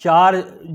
4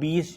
20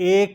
1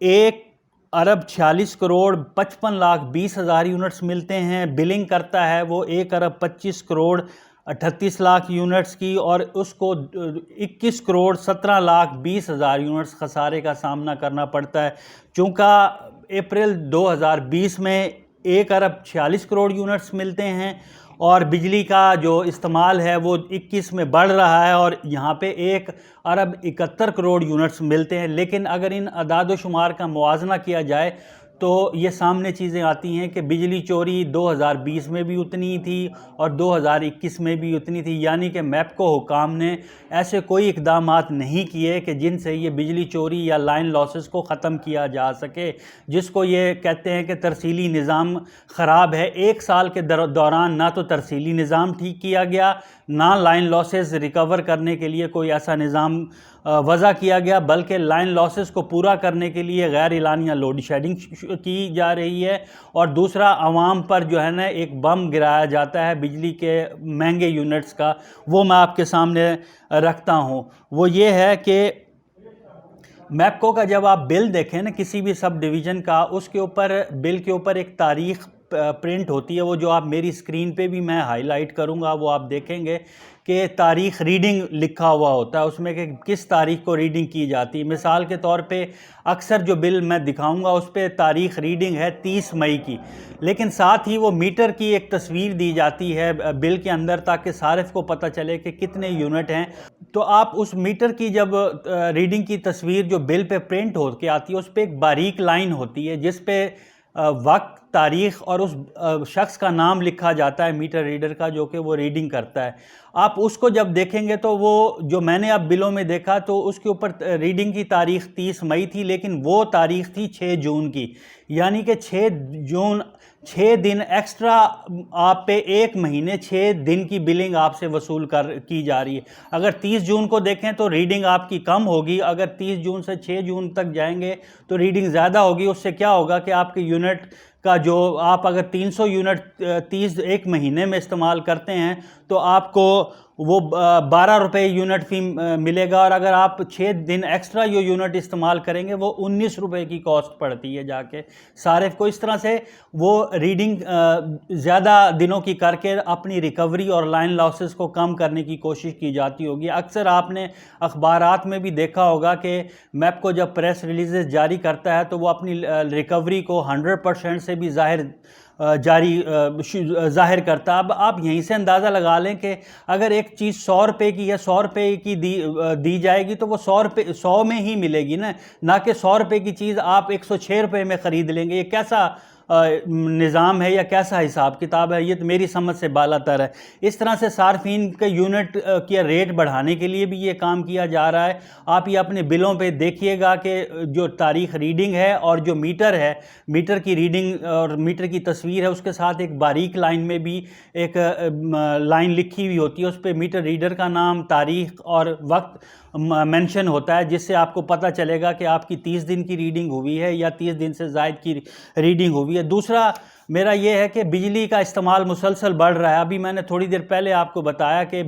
1 ارب 46 کروڑ 55 لاکھ 20 ہزار یونٹس ملتے ہیں. بلنگ کرتا ہے وہ 1 ارب 25 کروڑ 38 لاکھ یونٹس کی، اور اس کو 21 کروڑ 17 لاکھ 20 ہزار یونٹس خسارے کا سامنا کرنا پڑتا ہے. چونکہ اپریل 2020 میں 1 ارب 46 کروڑ یونٹس ملتے ہیں اور بجلی کا جو استعمال ہے وہ 21 میں بڑھ رہا ہے، اور یہاں پہ 1 ارب 71 کروڑ یونٹس ملتے ہیں. لیکن اگر ان اعداد و شمار کا موازنہ کیا جائے تو یہ سامنے چیزیں آتی ہیں کہ بجلی چوری 2020 میں بھی اتنی ہی تھی اور 2021 میں بھی اتنی تھی، یعنی کہ میپکو حکام نے ایسے کوئی اقدامات نہیں کیے کہ جن سے یہ بجلی چوری یا لائن لاسز کو ختم کیا جا سکے، جس کو یہ کہتے ہیں کہ ترسیلی نظام خراب ہے. 1 سال کے دوران نہ تو ترسیلی نظام ٹھیک کیا گیا، نہ لائن لاسز ریکور کرنے کے لیے کوئی ایسا نظام وضع کیا گیا، بلکہ لائن لاسز کو پورا کرنے کے لیے غیر اعلانیہ لوڈ شیڈنگ کی جا رہی ہے. اور دوسرا، عوام پر جو ہے نا ایک بم گرایا جاتا ہے بجلی کے مہنگے یونٹس کا، وہ میں آپ کے سامنے رکھتا ہوں. وہ یہ ہے کہ میپکو کا جب آپ بل دیکھیں نا کسی بھی سب ڈویژن کا، اس کے اوپر بل کے اوپر ایک تاریخ پرنٹ ہوتی ہے، وہ جو آپ میری اسکرین پہ بھی میں ہائی لائٹ کروں گا وہ آپ دیکھیں گے کہ تاریخ ریڈنگ لکھا ہوا ہوتا ہے اس میں کہ کس تاریخ کو ریڈنگ کی جاتی ہے. مثال کے طور پہ اکثر جو بل میں دکھاؤں گا اس پہ تاریخ ریڈنگ ہے 30 مئی کی، لیکن ساتھ ہی وہ میٹر کی ایک تصویر دی جاتی ہے بل کے اندر تاکہ صارف کو پتہ چلے کہ کتنے یونٹ ہیں. تو آپ اس میٹر کی جب ریڈنگ کی تصویر جو بل پہ پرنٹ ہو کے آتی ہے اس پہ ایک باریک لائن ہوتی ہے جس پہ وقت، تاریخ اور اس شخص کا نام لکھا جاتا ہے میٹر ریڈر کا جو کہ وہ ریڈنگ کرتا ہے. آپ اس کو جب دیکھیں گے تو وہ جو میں نے اب بلوں میں دیکھا تو اس کے اوپر ریڈنگ کی تاریخ 30 مئی تھی، لیکن وہ تاریخ تھی 6 جون کی، یعنی کہ 6 جون 6 دن ایکسٹرا آپ پہ 1 مہینے 6 دن کی بلنگ آپ سے وصول کی جا رہی ہے. اگر 30 جون کو دیکھیں تو ریڈنگ آپ کی کم ہوگی، اگر 30 جون سے 6 جون تک جائیں گے تو ریڈنگ زیادہ ہوگی. اس سے کیا ہوگا کہ آپ کے یونٹ کا جو آپ اگر 300 یونٹ 1 مہینے میں استعمال کرتے ہیں تو آپ کو وہ 12 روپے یونٹ فی ملے گا، اور اگر آپ 6 دن ایکسٹرا یہ یونٹ استعمال کریں گے وہ 19 روپے کی کاسٹ پڑتی ہے جا کے صارف کو. اس طرح سے وہ ریڈنگ زیادہ دنوں کی کر کے اپنی ریکوری اور لائن لاسز کو کم کرنے کی کوشش کی جاتی ہوگی. اکثر آپ نے اخبارات میں بھی دیکھا ہوگا کہ میپکو جب پریس ریلیزز جاری کرتا ہے تو وہ اپنی ریکوری کو 100% سے بھی ظاہر کرتا. اب آپ یہیں سے اندازہ لگا لیں کہ اگر ایک چیز 100 روپے کی یا 100 روپے کی دی جائے گی تو وہ 100 میں ہی ملے گی نہ کہ 100 روپے کی چیز آپ 106 روپے میں خرید لیں گے. یہ کیسا نظام ہے یا کیسا حساب کتاب ہے؟ یہ تو میری سمجھ سے بالا تر ہے. اس طرح سے صارفین کے یونٹ کی ریٹ بڑھانے کے لیے بھی یہ کام کیا جا رہا ہے. آپ یہ اپنے بلوں پہ دیکھیے گا کہ جو تاریخ ریڈنگ ہے اور جو میٹر ہے، میٹر کی ریڈنگ اور میٹر کی تصویر ہے، اس کے ساتھ ایک باریک لائن میں بھی ایک لائن لکھی ہوئی ہوتی ہے، اس پہ میٹر ریڈر کا نام، تاریخ اور وقت مینشن ہوتا ہے، جس سے آپ کو پتہ چلے گا کہ آپ کی 30 دن کی ریڈنگ ہوئی ہے یا 30 دن سے زائد کی ریڈنگ ہوئی ہے. دوسرا میرا یہ ہے کہ بجلی کا استعمال مسلسل بڑھ رہا ہے. ابھی میں نے تھوڑی دیر پہلے آپ کو بتایا کہ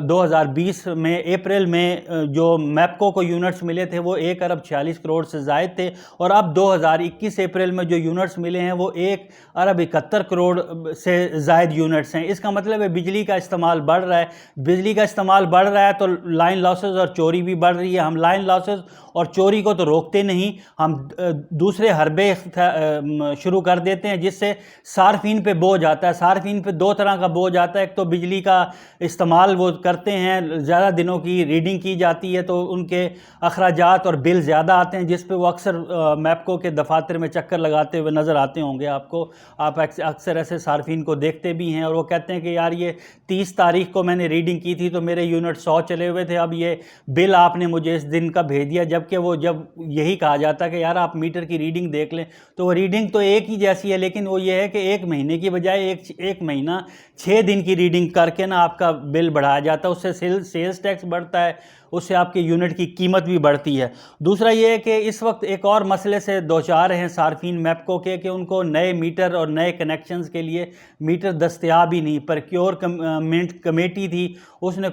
2020 میں اپریل میں جو میپکو کو یونٹس ملے تھے وہ 1 ارب 46 کروڑ سے زائد تھے، اور اب 2021 اپریل میں جو یونٹس ملے ہیں وہ 1 ارب 71 کروڑ سے زائد یونٹس ہیں. اس کا مطلب ہے بجلی کا استعمال بڑھ رہا ہے. بجلی کا استعمال بڑھ رہا ہے تو لائن لاسز اور چوری بھی بڑھ رہی ہے. ہم لائن لاسز اور چوری کو تو روکتے نہیں، ہم دوسرے حربے شروع کر دیتے ہیں جس سے صارفین پہ بوجھ آتا ہے. صارفین پہ 2 طرح کا بوجھ آتا ہے. ایک تو بجلی کا استعمال وہ کرتے ہیں، زیادہ دنوں کی ریڈنگ کی جاتی ہے تو ان کے اخراجات اور بل زیادہ آتے ہیں، جس پہ وہ اکثر میپکو کے دفاتر میں چکر لگاتے ہوئے نظر آتے ہوں گے آپ اکثر ایسے صارفین کو دیکھتے بھی ہیں، اور وہ کہتے ہیں کہ یار یہ 30 تاریخ کو میں نے ریڈنگ کی تھی تو میرے یونٹ 100 چلے ہوئے تھے، اب یہ بل آپ نے مجھے اس دن کا بھیج دیا. جبکہ وہ جب یہی کہا جاتا ہے کہ یار آپ میٹر کی ریڈنگ دیکھ لیں تو وہ ریڈنگ تو ایک ہی جیسی ہے، لیکن وہ یہ ہے کہ 1 مہینے کی بجائے ایک مہینہ 6 دن کی ریڈنگ کر کے آپ کا بل بڑھایا جاتا ہے. اس سے سیلز ٹیکس بڑھتا ہے، اس سے آپ کے یونٹ کی قیمت بھی بڑھتی ہے۔ دوسرا یہ ہے کہ اس وقت ایک اور مسئلے سے دوچار ہیں صارفین میپکو کے کہ ان کو نئے میٹر اور نئے کنیکشنز کے لیے میٹر دستیاب ہی نہیں۔ پروکیورمنٹ کمیٹی تھی، اس نے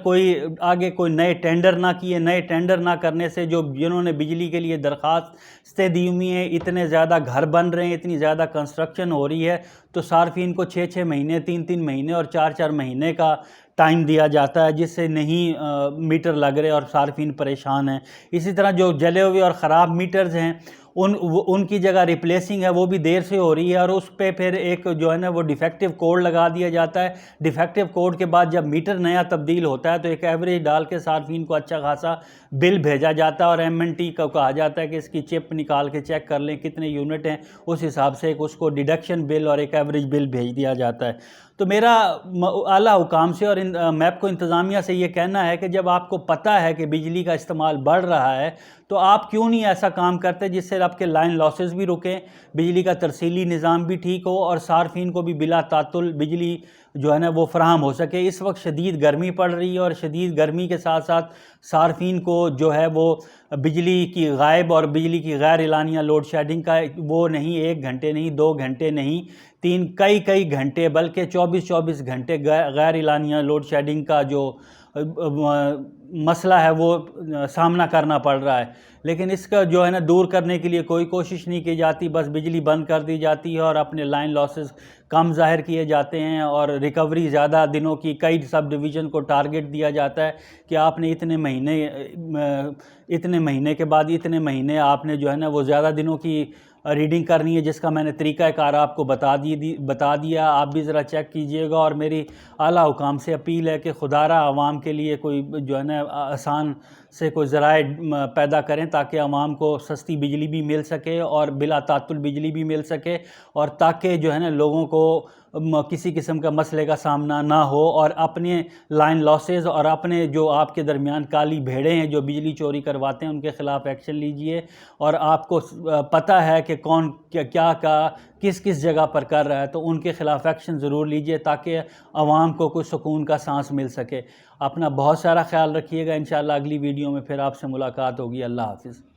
آگے کوئی نئے ٹینڈر نہ کیے، نئے ٹینڈر نہ کرنے سے جنہوں نے بجلی کے لیے درخواستیں دی ہوئی ہیں، اتنے زیادہ گھر بن رہے ہیں، اتنی زیادہ کنسٹرکشن ہو رہی ہے، تو صارفین کو 6 مہینے، 3 مہینے اور 4 مہینے کا ٹائم دیا جاتا ہے، جس سے نہیں میٹر لگ رہے اور صارفین پریشان ہیں۔ اسی طرح جو جلے ہوئے اور خراب میٹرز ہیں ان کی جگہ ریپلیسنگ ہے، وہ بھی دیر سے ہو رہی ہے، اور اس پہ پھر ایک جو ہے نا وہ ڈیفیکٹیو کوڈ لگا دیا جاتا ہے۔ ڈیفیکٹیو کوڈ کے بعد جب میٹر نیا تبدیل ہوتا ہے تو ایک ایوریج ڈال کے صارفین کو اچھا خاصا بل بھیجا جاتا ہے، اور M&T کو کہا جاتا ہے کہ اس کی چپ نکال کے چیک کر لیں کتنے یونٹ ہیں، اس حساب سے اس کو ڈیڈکشن بل اور ایک ایوریج بل بھیج دیا جاتا ہے۔ تو میرا اعلیٰ حکام سے اور میپکو انتظامیہ سے یہ کہنا ہے کہ جب آپ کو پتہ ہے کہ بجلی کا استعمال بڑھ رہا ہے تو آپ کیوں نہیں ایسا کام کرتے جس سے آپ کے لائن لاسز بھی رکیں، بجلی کا ترسیلی نظام بھی ٹھیک ہو، اور صارفین کو بھی بلا تعطل بجلی جو ہے نا وہ فراہم ہو سکے۔ اس وقت شدید گرمی پڑ رہی ہے، اور شدید گرمی کے ساتھ ساتھ صارفین کو جو ہے وہ بجلی کی غائب اور بجلی کی غیر اعلانیہ لوڈ شیڈنگ کا وہ نہیں 1 گھنٹے نہیں، 2 گھنٹے نہیں، کئی گھنٹے بلکہ 24 گھنٹے غیر اعلانیہ لوڈ شیڈنگ کا جو مسئلہ ہے وہ سامنا کرنا پڑ رہا ہے۔ لیکن اس کا جو ہے نا دور کرنے کے لیے کوئی کوشش نہیں کی جاتی، بس بجلی بند کر دی جاتی ہے اور اپنے لائن لاسز کم ظاہر کیے جاتے ہیں، اور ریکوری زیادہ دنوں کی کئی سب ڈویژن کو ٹارگٹ دیا جاتا ہے کہ آپ نے اتنے مہینے کے بعد اتنے مہینے آپ نے جو ہے نا وہ زیادہ دنوں کی ریڈنگ کرنی ہے، جس کا میں نے طریقہ کار آپ کو بتا دیا۔ آپ بھی ذرا چیک کیجئے گا، اور میری اعلیٰ حکام سے اپیل ہے کہ خدا را عوام کے لیے کوئی جو ہے نا آسان سے کوئی ذرائع پیدا کریں تاکہ عوام کو سستی بجلی بھی مل سکے اور بلا تعطل بجلی بھی مل سکے، اور تاکہ جو ہے نا لوگوں کو کسی قسم کا مسئلے کا سامنا نہ ہو، اور اپنے لائن لاسز اور اپنے جو آپ کے درمیان کالی بھیڑیں ہیں جو بجلی چوری کرواتے ہیں ان کے خلاف ایکشن لیجئے، اور آپ کو پتہ ہے کہ کون کیا کس جگہ پر کر رہا ہے تو ان کے خلاف ایکشن ضرور لیجئے تاکہ عوام کو کوئی سکون کا سانس مل سکے۔ اپنا بہت سارا خیال رکھیے گا، انشاءاللہ اگلی ویڈیو میں پھر آپ سے ملاقات ہوگی۔ اللہ حافظ۔